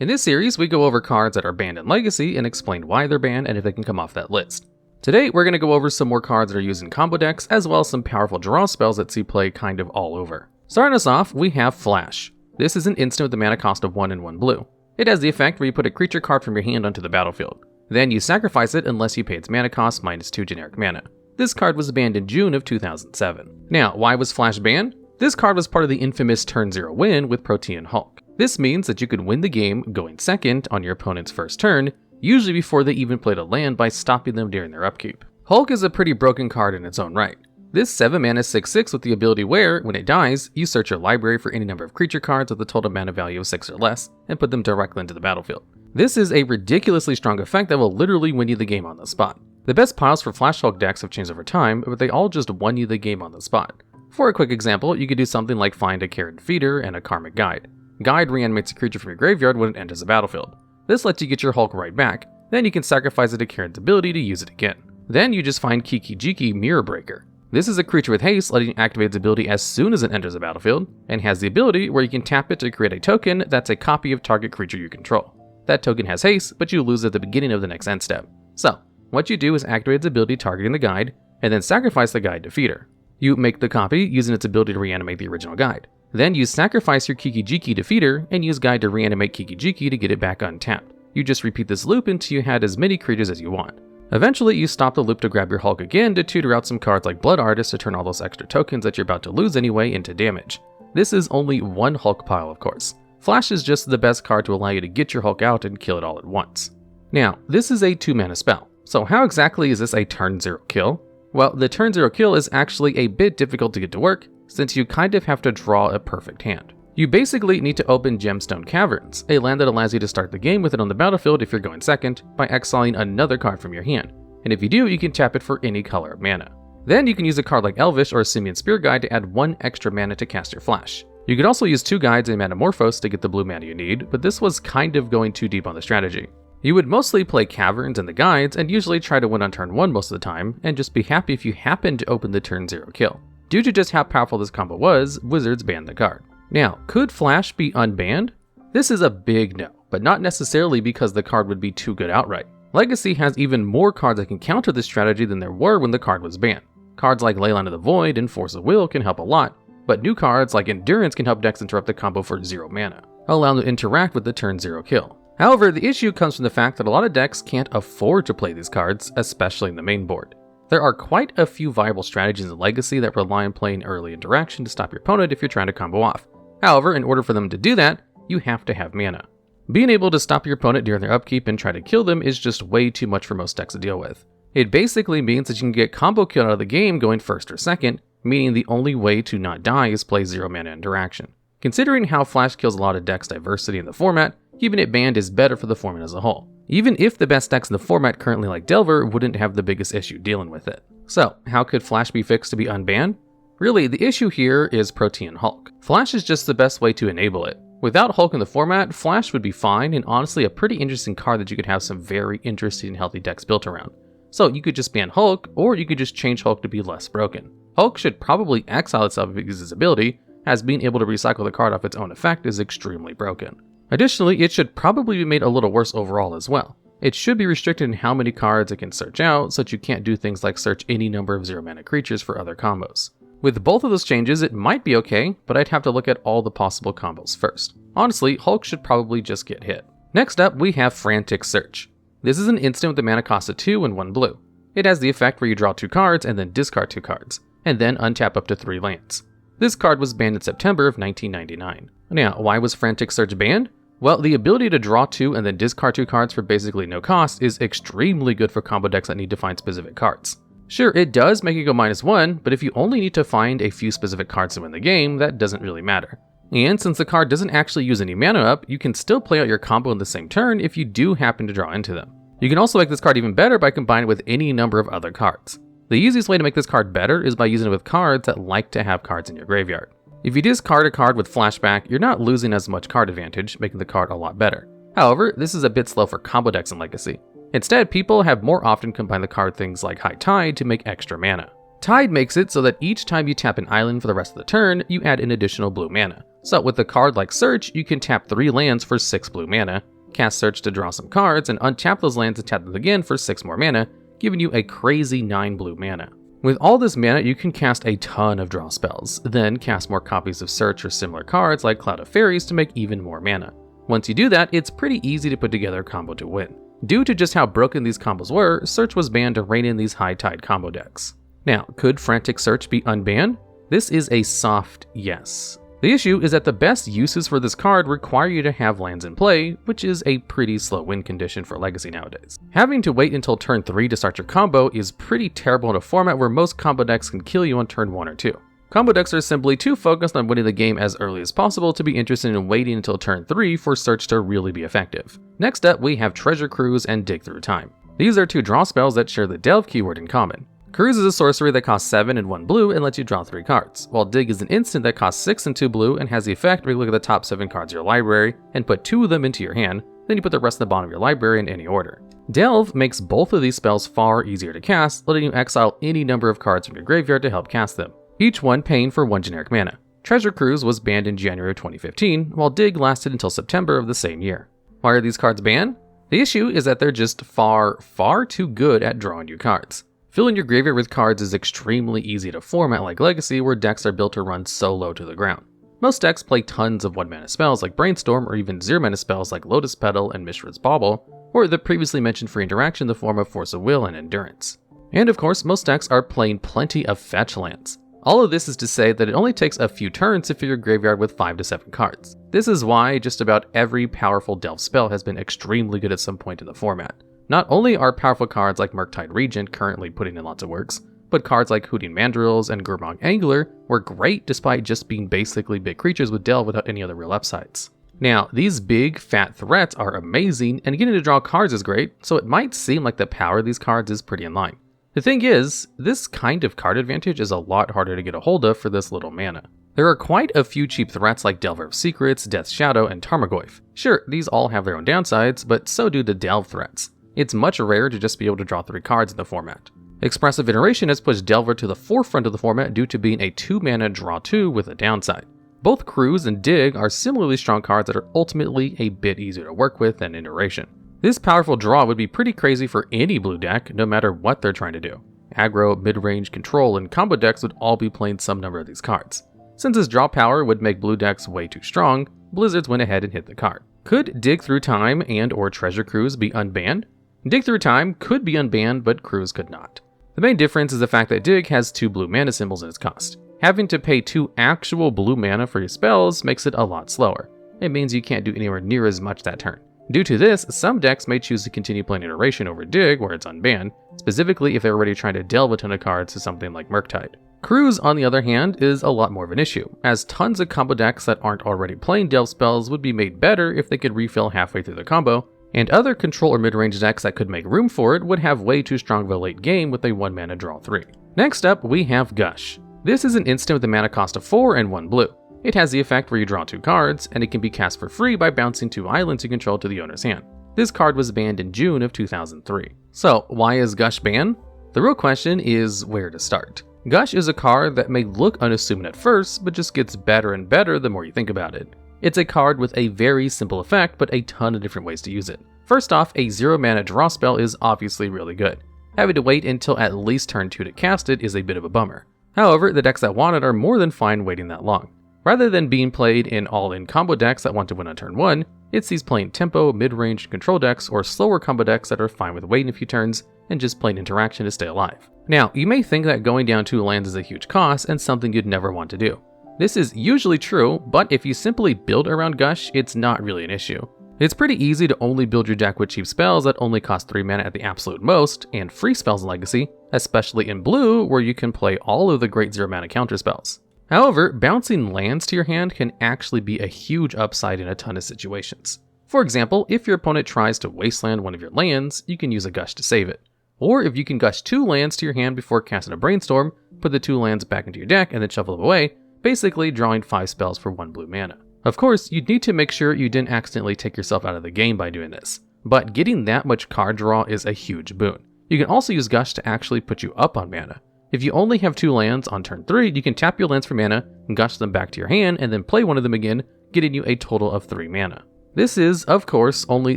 In this series, we go over cards that are banned in Legacy and explain why they're banned and if they can come off that list. Today, we're going to go over some more cards that are used in combo decks, as well as some powerful draw spells that see play kind of all over. Starting us off, we have Flash. This is an instant with a mana cost of 1 and 1 blue. It has the effect where you put a creature card from your hand onto the battlefield. Then you sacrifice it unless you pay its mana cost minus 2 generic mana. This card was banned in June of 2007. Now, why was Flash banned? This card was part of the infamous turn 0 win with Protean Hulk. This means that you could win the game going second on your opponent's first turn, usually before they even played a land by stopping them during their upkeep. Hulk is a pretty broken card in its own right. This 7 mana 6/6 with the ability where, when it dies, you search your library for any number of creature cards with a total mana value of 6 or less, and put them directly into the battlefield. This is a ridiculously strong effect that will literally win you the game on the spot. The best piles for Flash Hulk decks have changed over time, but they all just won you the game on the spot. For a quick example, you could do something like find a Carrion Feeder and a Karmic Guide. Guide reanimates a creature from your graveyard when it enters the battlefield. This lets you get your Hulk right back, then you can sacrifice it to Carrion's ability to use it again. Then you just find Kiki-Jiki Mirror Breaker. This is a creature with haste, letting you activate its ability as soon as it enters the battlefield, and has the ability where you can tap it to create a token that's a copy of target creature you control. That token has haste, but you lose at the beginning of the next end step. So, what you do is activate its ability targeting the guide, and then sacrifice the guide to feed her. You make the copy using its ability to reanimate the original guide. Then you sacrifice your Kiki-Jiki to feed her, and use guide to reanimate Kiki-Jiki to get it back untapped. You just repeat this loop until you had as many creatures as you want. Eventually, you stop the loop to grab your Hulk again to tutor out some cards like Blood Artist to turn all those extra tokens that you're about to lose anyway into damage. This is only one Hulk pile, of course. Flash is just the best card to allow you to get your Hulk out and kill it all at once. Now, this is a 2 mana spell, so how exactly is this a turn 0 kill? Well, the turn 0 kill is actually a bit difficult to get to work, since you kind of have to draw a perfect hand. You basically need to open Gemstone Caverns, a land that allows you to start the game with it on the battlefield if you're going second, by exiling another card from your hand, and if you do, you can tap it for any color of mana. Then you can use a card like Elvish or Simian Spear Guide to add 1 extra mana to cast your Flash. You could also use 2 guides and Metamorphose to get the blue mana you need, but this was kind of going too deep on the strategy. You would mostly play Caverns and the guides, and usually try to win on turn 1 most of the time, and just be happy if you happen to open the turn 0 kill. Due to just how powerful this combo was, Wizards banned the card. Now, could Flash be unbanned? This is a big no, but not necessarily because the card would be too good outright. Legacy has even more cards that can counter this strategy than there were when the card was banned. Cards like Leyline of the Void and Force of Will can help a lot, but new cards like Endurance can help decks interrupt the combo for 0 mana, allowing them to interact with the turn 0 kill. However, the issue comes from the fact that a lot of decks can't afford to play these cards, especially in the main board. There are quite a few viable strategies in Legacy that rely on playing early interaction to stop your opponent if you're trying to combo off. However, in order for them to do that, you have to have mana. Being able to stop your opponent during their upkeep and try to kill them is just way too much for most decks to deal with. It basically means that you can get combo killed out of the game going first or second, meaning the only way to not die is play 0 mana interaction. Considering how Flash kills a lot of decks' diversity in the format, keeping it banned is better for the format as a whole. Even if the best decks in the format currently like Delver wouldn't have the biggest issue dealing with it. So, how could Flash be fixed to be unbanned? Really, the issue here is Protean Hulk. Flash is just the best way to enable it. Without Hulk in the format, Flash would be fine and honestly a pretty interesting card that you could have some very interesting and healthy decks built around. So you could just ban Hulk, or you could just change Hulk to be less broken. Hulk should probably exile itself if it uses its ability, as being able to recycle the card off its own effect is extremely broken. Additionally, it should probably be made a little worse overall as well. It should be restricted in how many cards it can search out, so that you can't do things like search any number of 0 mana creatures for other combos. With both of those changes, it might be okay, but I'd have to look at all the possible combos first. Honestly, Hulk should probably just get hit. Next up, we have Frantic Search. This is an instant with a mana cost of 2 and 1 blue. It has the effect where you draw 2 cards and then discard 2 cards, and then untap up to 3 lands. This card was banned in September of 1999. Now, why was Frantic Search banned? Well, the ability to draw 2 and then discard 2 cards for basically no cost is extremely good for combo decks that need to find specific cards. Sure, it does make you go -1, but if you only need to find a few specific cards to win the game, that doesn't really matter. And since the card doesn't actually use any mana up, you can still play out your combo in the same turn if you do happen to draw into them. You can also make this card even better by combining it with any number of other cards. The easiest way to make this card better is by using it with cards that like to have cards in your graveyard. If you discard a card with flashback, you're not losing as much card advantage, making the card a lot better. However, this is a bit slow for combo decks in Legacy. Instead, people have more often combined the card things like High Tide to make extra mana. Tide makes it so that each time you tap an island for the rest of the turn, you add an additional blue mana. So with a card like Search, you can tap 3 lands for 6 blue mana, cast Search to draw some cards, and untap those lands and tap them again for 6 more mana, giving you a crazy 9 blue mana. With all this mana, you can cast a ton of draw spells, then cast more copies of Search or similar cards like Cloud of Fairies to make even more mana. Once you do that, it's pretty easy to put together a combo to win. Due to just how broken these combos were, Search was banned to rein in these high-tide combo decks. Now, could Frantic Search be unbanned? This is a soft yes. The issue is that the best uses for this card require you to have lands in play, which is a pretty slow win condition for Legacy nowadays. Having to wait until turn 3 to start your combo is pretty terrible in a format where most combo decks can kill you on turn 1 or 2. Combo decks are simply too focused on winning the game as early as possible to be interested in waiting until turn 3 for Search to really be effective. Next up, we have Treasure Cruise and Dig Through Time. These are 2 draw spells that share the Delve keyword in common. Cruise is a sorcery that costs 7 and 1 blue and lets you draw 3 cards, while Dig is an instant that costs 6 and 2 blue and has the effect where you look at the top 7 cards of your library and put 2 of them into your hand, then you put the rest in the bottom of your library in any order. Delve makes both of these spells far easier to cast, letting you exile any number of cards from your graveyard to help cast them, each one paying for 1 generic mana. Treasure Cruise was banned in January of 2015, while Dig lasted until September of the same year. Why are these cards banned? The issue is that they're just far too good at drawing you cards. Filling your graveyard with cards is extremely easy to format like Legacy, where decks are built to run so low to the ground. Most decks play tons of 1 mana spells like Brainstorm, or even 0 mana spells like Lotus Petal and Mishra's Bauble, or the previously mentioned free interaction in the form of Force of Will and Endurance. And of course, most decks are playing plenty of fetch lands. All of this is to say that it only takes a few turns to fill your graveyard with 5 to 7 cards. This is why just about every powerful Delve spell has been extremely good at some point in the format. Not only are powerful cards like Murktide Regent currently putting in lots of works, but cards like Hooting Mandrills and Gurmag Angler were great despite just being basically big creatures with Delve without any other real upsides. Now, these big, fat threats are amazing, and getting to draw cards is great, so it might seem like the power of these cards is pretty in line. The thing is, this kind of card advantage is a lot harder to get a hold of for this little mana. There are quite a few cheap threats like Delver of Secrets, Death's Shadow, and Tarmogoyf. Sure, these all have their own downsides, but so do the Delve threats. It's much rarer to just be able to draw 3 cards in the format. Expressive Iteration has pushed Delver to the forefront of the format due to being a 2 mana draw 2 with a downside. Both Cruise and Dig are similarly strong cards that are ultimately a bit easier to work with than Iteration. This powerful draw would be pretty crazy for any blue deck, no matter what they're trying to do. Aggro, mid-range, control, and combo decks would all be playing some number of these cards. Since this draw power would make blue decks way too strong, Blizzards went ahead and hit the card. Could Dig Through Time and or Treasure Cruise be unbanned? Dig Through Time could be unbanned, but Cruise could not. The main difference is the fact that Dig has 2 blue mana symbols in its cost. Having to pay 2 actual blue mana for your spells makes it a lot slower. It means you can't do anywhere near as much that turn. Due to this, some decks may choose to continue playing Iteration over Dig where it's unbanned, specifically if they're already trying to delve a ton of cards to something like Murktide. Cruise, on the other hand, is a lot more of an issue, as tons of combo decks that aren't already playing delve spells would be made better if they could refill halfway through the combo, and other control or mid-range decks that could make room for it would have way too strong of a late game with a 1 mana draw 3. Next up, we have Gush. This is an instant with a mana cost of 4 and 1 blue. It has the effect where you draw 2 cards, and it can be cast for free by bouncing 2 islands you control to the owner's hand. This card was banned in June of 2003. So, why is Gush banned? The real question is where to start. Gush is a card that may look unassuming at first, but just gets better and better the more you think about it. It's a card with a very simple effect, but a ton of different ways to use it. First off, a 0 mana draw spell is obviously really good. Having to wait until at least turn 2 to cast it is a bit of a bummer. However, the decks that want it are more than fine waiting that long. Rather than being played in all-in combo decks that want to win on turn 1, it's these playing tempo, mid-range control decks, or slower combo decks that are fine with waiting a few turns and just playing interaction to stay alive. Now, you may think that going down 2 lands is a huge cost and something you'd never want to do. This is usually true, but if you simply build around Gush, it's not really an issue. It's pretty easy to only build your deck with cheap spells that only cost 3 mana at the absolute most, and free spells in Legacy, especially in blue where you can play all of the great 0 mana counter spells. However, bouncing lands to your hand can actually be a huge upside in a ton of situations. For example, if your opponent tries to wasteland one of your lands, you can use a Gush to save it. Or if you can Gush 2 lands to your hand before casting a Brainstorm, put the 2 lands back into your deck and then shuffle them away, basically drawing 5 spells for 1 blue mana. Of course, you'd need to make sure you didn't accidentally take yourself out of the game by doing this, but getting that much card draw is a huge boon. You can also use Gush to actually put you up on mana. If you only have 2 lands on turn 3, you can tap your lands for mana, gush them back to your hand, and then play one of them again, getting you a total of 3 mana. This is, of course, only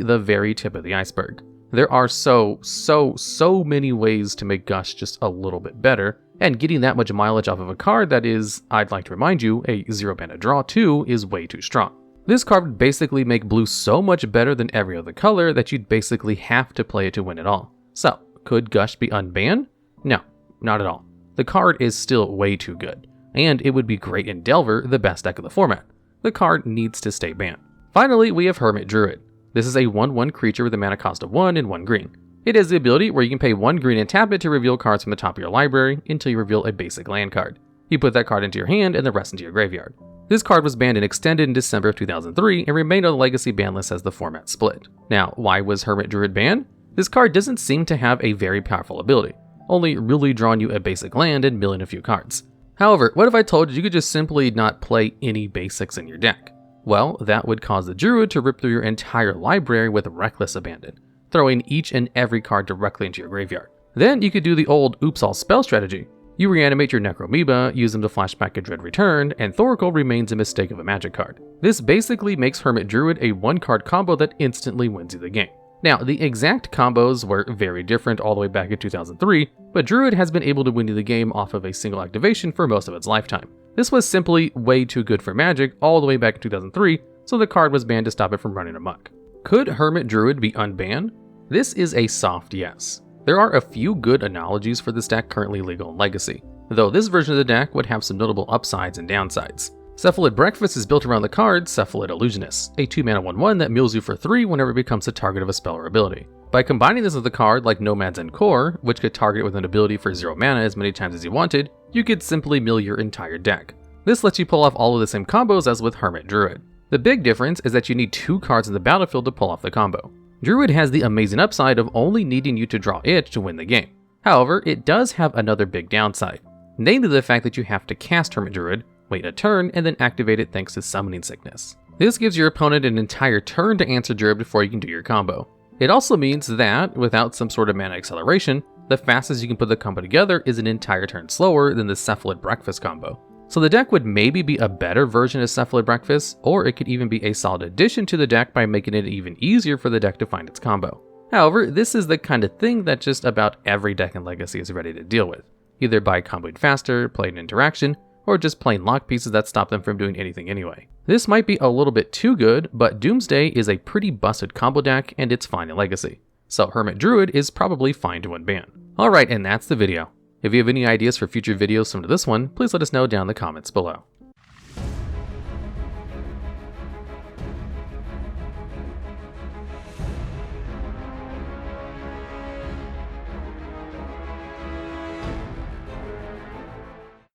the very tip of the iceberg. There are so many ways to make Gush just a little bit better, and getting that much mileage off of a card that is, I'd like to remind you, a 0 mana draw 2 is way too strong. This card would basically make blue so much better than every other color that you'd basically have to play it to win it all. So, could Gush be unbanned? No, not at all. The card is still way too good, and it would be great in Delver, the best deck of the format. The card needs to stay banned. Finally, we have Hermit Druid. This is a 1/1 creature with a mana cost of 1 and 1 green. It has the ability where you can pay 1 green and tap it to reveal cards from the top of your library until you reveal a basic land card. You put that card into your hand and the rest into your graveyard. This card was banned and extended in December of 2003 and remained on the legacy ban list as the format split. Now, why was Hermit Druid banned? This card doesn't seem to have a very powerful ability, only really drawing you a basic land and milling a few cards. However, what if I told you could just simply not play any basics in your deck? Well, that would cause the Druid to rip through your entire library with reckless abandon, throwing each and every card directly into your graveyard. Then you could do the old oops all spell strategy. You reanimate your Necromoeba, use them to flashback a Dread Return, and Thoracle remains a mistake of a magic card. This basically makes Hermit Druid a 1-card combo that instantly wins you the game. Now, the exact combos were very different all the way back in 2003, but Druid has been able to win you the game off of a single activation for most of its lifetime. This was simply way too good for Magic all the way back in 2003, so the card was banned to stop it from running amok. Could Hermit Druid be unbanned? This is a soft yes. There are a few good analogies for this deck currently legal in Legacy, though this version of the deck would have some notable upsides and downsides. Cephalid Breakfast is built around the card Cephalid Illusionist, a 2-mana 1/1 that mills you for 3 whenever it becomes the target of a spell or ability. By combining this with a card like Nomad's Encore, which could target it with an ability for 0 mana as many times as you wanted, you could simply mill your entire deck. This lets you pull off all of the same combos as with Hermit Druid. The big difference is that you need 2 cards in the battlefield to pull off the combo. Druid has the amazing upside of only needing you to draw it to win the game. However, it does have another big downside, namely the fact that you have to cast Hermit Druid, wait a turn, and then activate it thanks to Summoning Sickness. This gives your opponent an entire turn to answer Druid before you can do your combo. It also means that, without some sort of mana acceleration, the fastest you can put the combo together is an entire turn slower than the Cephalid Breakfast combo. So the deck would maybe be a better version of Cephalid Breakfast, or it could even be a solid addition to the deck by making it even easier for the deck to find its combo. However, this is the kind of thing that just about every deck in Legacy is ready to deal with, either by comboing faster, playing interaction, or just plain lock pieces that stop them from doing anything anyway. This might be a little bit too good, but Doomsday is a pretty busted combo deck and it's fine in Legacy. So Hermit Druid is probably fine to unban. Alright, and that's the video. If you have any ideas for future videos similar to this one, please let us know down in the comments below.